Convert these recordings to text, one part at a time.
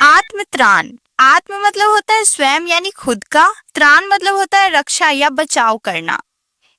आत्मत्राण। आत्म मतलब होता है स्वयं यानी खुद का, त्राण मतलब होता है रक्षा या बचाव करना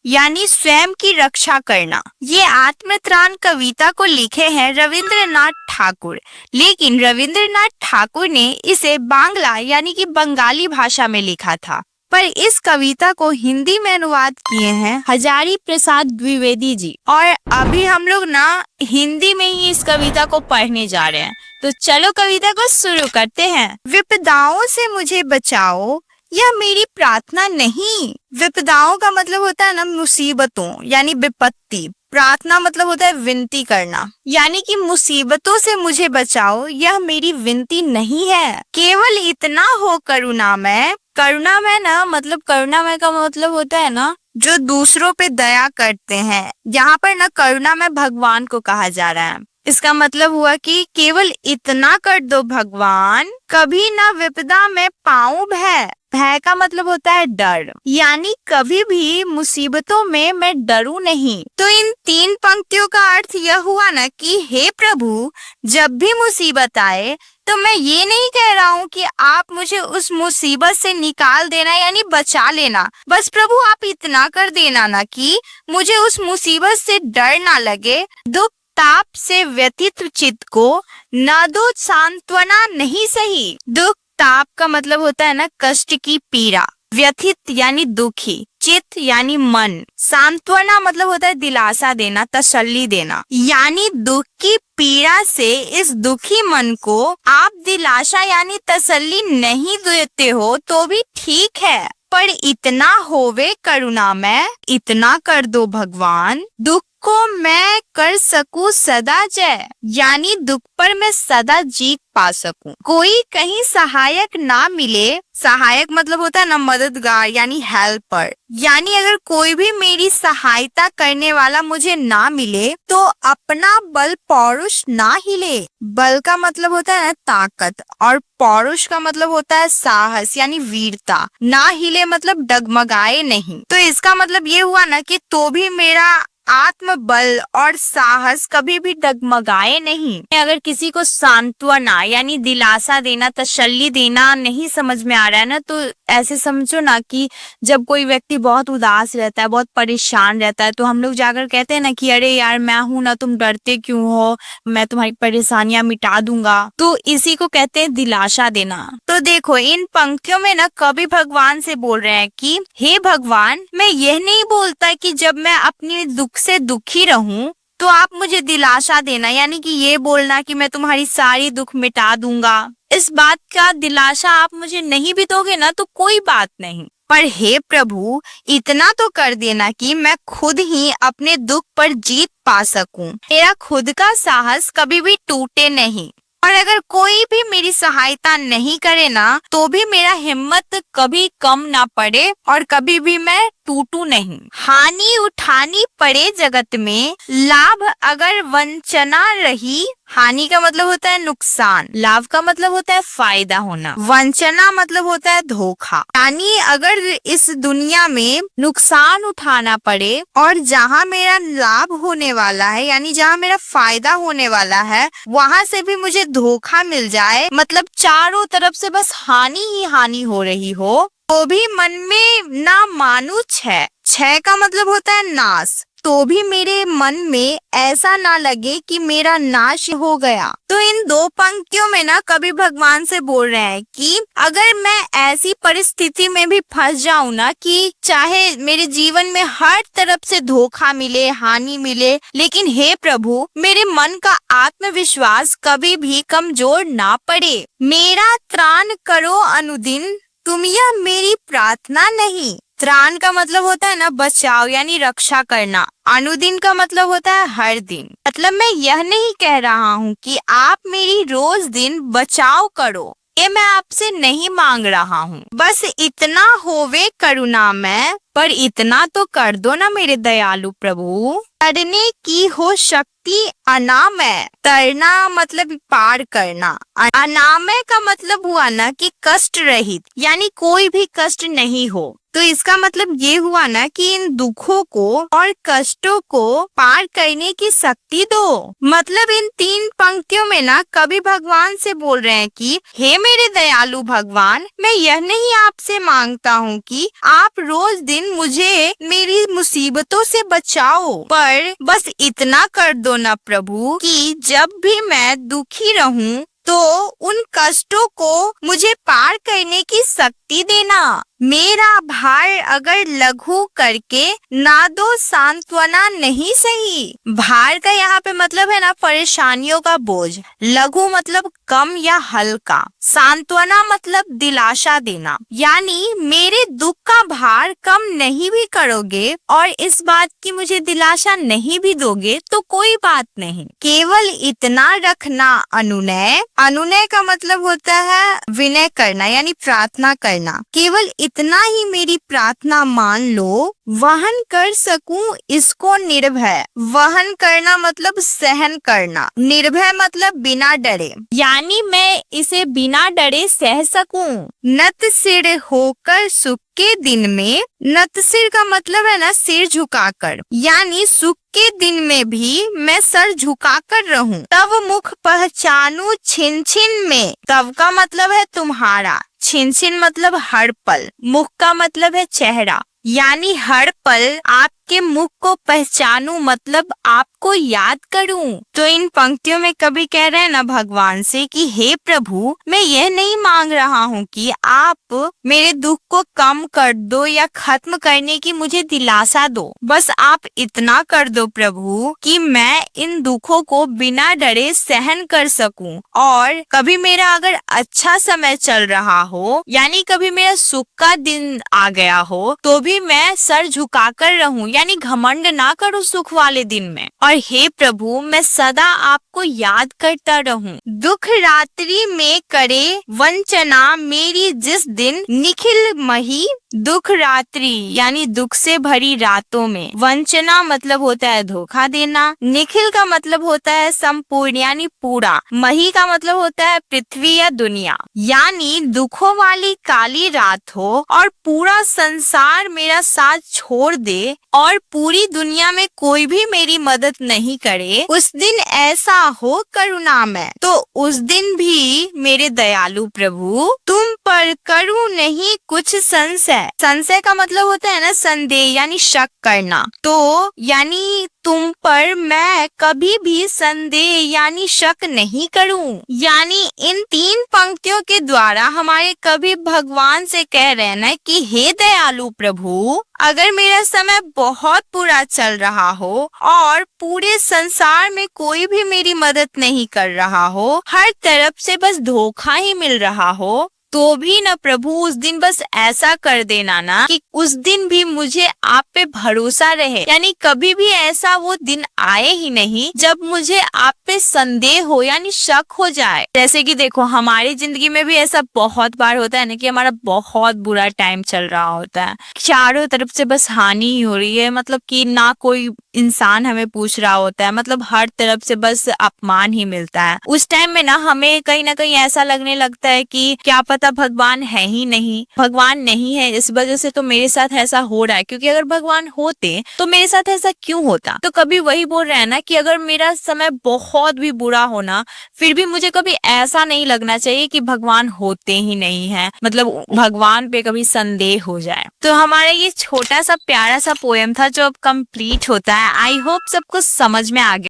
यानी स्वयं की रक्षा करना। ये आत्मत्राण कविता को लिखे हैं रविंद्रनाथ ठाकुर, लेकिन रविंद्रनाथ ठाकुर ने इसे बांग्ला यानी कि बंगाली भाषा में लिखा था, पर इस कविता को हिंदी में अनुवाद किए हैं हजारी प्रसाद द्विवेदी जी। और अभी हम लोग ना हिंदी में ही इस कविता को पढ़ने जा रहे हैं, तो चलो कविता को शुरू करते हैं। विपदाओं से मुझे बचाओ यह मेरी प्रार्थना नहीं। विपदाओं का मतलब होता है ना मुसीबतों यानी विपत्ति। प्रार्थना मतलब होता है विनती करना, यानी कि मुसीबतों से मुझे बचाओ यह मेरी विनती नहीं है। केवल इतना हो करुणामय। करुणामय ना मतलब करुणामय का मतलब होता है ना जो दूसरों पे दया करते हैं। यहाँ पर ना करुणामय भगवान को कहा जा रहा है। इसका मतलब हुआ कि केवल इतना कर दो भगवान, कभी ना विपदा में पाऊं भय। भय का मतलब होता है डर, यानी कभी भी मुसीबतों में मैं डरूं नहीं। तो इन 3 पंक्तियों का अर्थ यह हुआ ना कि हे प्रभु, जब भी मुसीबत आए तो मैं ये नहीं कह रहा हूँ कि आप मुझे उस मुसीबत से निकाल देना यानी बचा लेना। बस प्रभु आप इतना कर देना ना कि मुझे उस मुसीबत से डर ना लगे। दुख ताप से व्यथित चित्त को न दो सांत्वना नहीं सही। दुख ताप का मतलब होता है ना कष्ट की पीड़ा। व्यथित यानी दुखी, चित्त यानी मन, सांत्वना मतलब होता है दिलासा देना, तसल्ली देना। यानी दुख की पीड़ा से इस दुखी मन को आप दिलासा यानी तसल्ली नहीं देते हो तो भी ठीक है, पर इतना होवे करुणा में, इतना कर दो भगवान, दुख को मैं कर सकूं सदा जय, यानी दुख पर मैं सदा जीत पा सकूं। कोई कहीं सहायक ना मिले। सहायक मतलब होता है ना मददगार यानी हेल्पर, यानी अगर कोई भी मेरी सहायता करने वाला मुझे ना मिले तो अपना बल पौरुष ना हिले। बल का मतलब होता है ना ताकत और पौरुष का मतलब होता है साहस यानी वीरता। ना हिले मतलब डगमगाए नहीं। तो इसका मतलब ये हुआ ना कि तो भी मेरा आत्मबल और साहस कभी भी डगमगाए नहीं। अगर किसी को सांत्वना यानी दिलासा देना, तसल्ली देना नहीं समझ में आ रहा है ना, तो ऐसे समझो ना कि जब कोई व्यक्ति बहुत उदास रहता है, बहुत परेशान रहता है, तो हम लोग जाकर कहते हैं ना कि अरे यार मैं हूं ना, तुम डरते क्यों हो, मैं तुम्हारी परेशानियां मिटा दूंगा। तो इसी को कहते हैं दिलासा देना। तो देखो इन पंक्तियों में ना कवि भगवान से बोल रहे हैं कि हे भगवान, मैं यह नहीं बोलता कि जब मैं अपनी दुख से दुखी रहूं तो आप मुझे दिलासा देना, यानी कि ये बोलना कि मैं तुम्हारी सारी दुख मिटा दूंगा। इस बात का दिलासा आप मुझे नहीं भी दोगे ना तो कोई बात नहीं, पर हे प्रभु इतना तो कर देना कि मैं खुद ही अपने दुख पर जीत पा सकूं। मेरा खुद का साहस कभी भी टूटे नहीं, और अगर कोई भी मेरी सहायता नहीं करे ना तो भी मेरा हिम्मत कभी कम ना पड़े और कभी भी मैं टूटू नहीं। हानि उठानी पड़े जगत में, लाभ अगर वंचना रही। हानि का मतलब होता है नुकसान, लाभ का मतलब होता है फायदा होना, वंचना मतलब होता है धोखा। यानी अगर इस दुनिया में नुकसान उठाना पड़े और जहाँ मेरा लाभ होने वाला है यानी जहाँ मेरा फायदा होने वाला है वहाँ से भी मुझे धोखा मिल जाए, मतलब चारों तरफ से बस हानि ही हानि हो रही हो, तो भी मन में ना मानू छय। छय का मतलब होता है नाश। तो भी मेरे मन में ऐसा ना लगे कि मेरा नाश हो गया। तो इन 2 पंक्तियों में ना कवि भगवान से बोल रहे हैं कि अगर मैं ऐसी परिस्थिति में भी फंस जाऊं ना कि चाहे मेरे जीवन में हर तरफ से धोखा मिले, हानि मिले, लेकिन हे प्रभु मेरे मन का आत्मविश्वास कभी भी कमजोर ना पड़े। मेरा त्राण करो अनुदिन, तुम यह मेरी प्रार्थना नहीं। त्राण का मतलब होता है ना बचाव यानी रक्षा करना। अनुदिन का मतलब होता है हर दिन। मतलब मैं यह नहीं कह रहा हूँ कि आप मेरी रोज दिन बचाव करो, ये मैं आपसे नहीं मांग रहा हूँ। बस इतना होवे करुणा में, पर इतना तो कर दो ना मेरे दयालु प्रभु। तरने की हो शक्ति अनामय। तरना मतलब पार करना। अनामय का मतलब हुआ ना कि कष्ट रहित, यानी कोई भी कष्ट नहीं हो। तो इसका मतलब ये हुआ ना कि इन दुखों को और कष्टों को पार करने की शक्ति दो। मतलब इन 3 पंक्तियों में ना कवि भगवान से बोल रहे हैं कि हे मेरे दयालु भगवान, मैं यह नहीं आपसे मांगता हूँ कि आप रोज दिन मुझे मेरी मुसीबतों से बचाओ, पर बस इतना कर दो ना प्रभु कि जब भी मैं दुखी रहूं तो उन कष्टों को मुझे पार करने की शक्ति देना। मेरा भार अगर लघु करके ना दो सांत्वना नहीं सही। भार का यहाँ पे मतलब है ना परेशानियों का बोझ। लघु मतलब कम या हल्का। सांत्वना मतलब दिलासा देना। यानी मेरे दुख का भार कम नहीं भी करोगे और इस बात की मुझे दिलासा नहीं भी दोगे तो कोई बात नहीं, केवल इतना रखना अनुनय। अनुनय का मतलब होता है विनय करना यानी प्रार्थना करना। केवल इतना ही मेरी प्रार्थना मान लो, वहन कर सकूं इसको निर्भय। वहन करना मतलब सहन करना, निर्भय मतलब बिना डरे, यानी मैं इसे बिना डरे सह सकूं। नत सिर होकर सुख के दिन में, नत सिर का मतलब है ना सिर झुकाकर, यानी सुख के दिन में भी मैं सर झुकाकर रहूं। तब मुख पहचानू छिन छिन में। तब का मतलब है तुम्हारा, छिन छिन मतलब हर पल, मुख का मतलब है चेहरा, यानी हर पल आपके मुख को पहचानूं मतलब आपको याद करूं। तो इन पंक्तियों में कवि कह रहे हैं ना भगवान से कि हे प्रभु, मैं यह नहीं मांग रहा हूं कि आप मेरे दुख को कम कर दो या खत्म करने की मुझे दिलासा दो, बस आप इतना कर दो प्रभु कि मैं इन दुखों को बिना डरे सहन कर सकूं। और कभी मेरा अगर अच्छा समय चल रहा हो, यानी कभी मेरा सुख का दिन आ गया हो, तो भी मैं सर झुकाकर रहूं, यानी घमंड ना करूं सुख वाले दिन में। और हे प्रभु, मैं सदा आपको याद करता रहूं। दुख रात्रि में करे वंचना मेरी जिस दिन निखिल मही। दुख रात्रि यानी दुख से भरी रातों में। वंचना मतलब होता है धोखा देना। निखिल का मतलब होता है संपूर्ण यानी पूरा। मही का मतलब होता है पृथ्वी या दुनिया, यानी दुखों वाली काली रात हो और पूरा संसार मेरा साथ छोड़ दे और पूरी दुनिया में कोई भी मेरी मदद नहीं करे, उस दिन ऐसा हो करुणामय, तो उस दिन भी मेरे दयालु प्रभु तुम पर करूं नहीं कुछ संशय। संशय का मतलब होता है ना संदेह यानी शक करना। तो यानी तुम पर मैं कभी भी संदेह यानी शक नहीं करूं। यानी इन 3 पंक्तियों के द्वारा हमारे कवि भगवान से कह रहे हैं ना कि हे दयालु प्रभु, अगर मेरा समय बहुत बुरा चल रहा हो और पूरे संसार में कोई भी मेरी मदद नहीं कर रहा हो, हर तरफ से बस धोखा ही मिल रहा हो, तो भी ना प्रभु उस दिन बस ऐसा कर देना ना कि उस दिन भी मुझे आप पे भरोसा रहे, यानी कभी भी ऐसा वो दिन आए ही नहीं जब मुझे आप पे संदेह हो यानी शक हो जाए। जैसे कि देखो हमारी जिंदगी में भी ऐसा बहुत बार होता है ना कि हमारा बहुत बुरा टाइम चल रहा होता है, चारों तरफ से बस हानि ही हो रही है, मतलब कि ना कोई इंसान हमें पूछ रहा होता है, मतलब हर तरफ से बस अपमान ही मिलता है। उस टाइम में ना हमें कहीं ना कहीं ऐसा लगने लगता है कि क्या पता भगवान है ही नहीं, भगवान नहीं है इस वजह से तो मेरे साथ ऐसा हो रहा है, क्योंकि अगर भगवान होते तो मेरे साथ ऐसा क्यों होता। तो कभी वही बोल रहे हैं ना कि अगर मेरा समय बहुत भी बुरा होना, फिर भी मुझे कभी ऐसा नहीं लगना चाहिए कि भगवान होते ही नहीं है, मतलब भगवान पे कभी संदेह हो जाए। तो हमारा ये छोटा सा प्यारा सा पोएम था जो अब कंप्लीट होता है। आई होप सबको समझ में आ गया।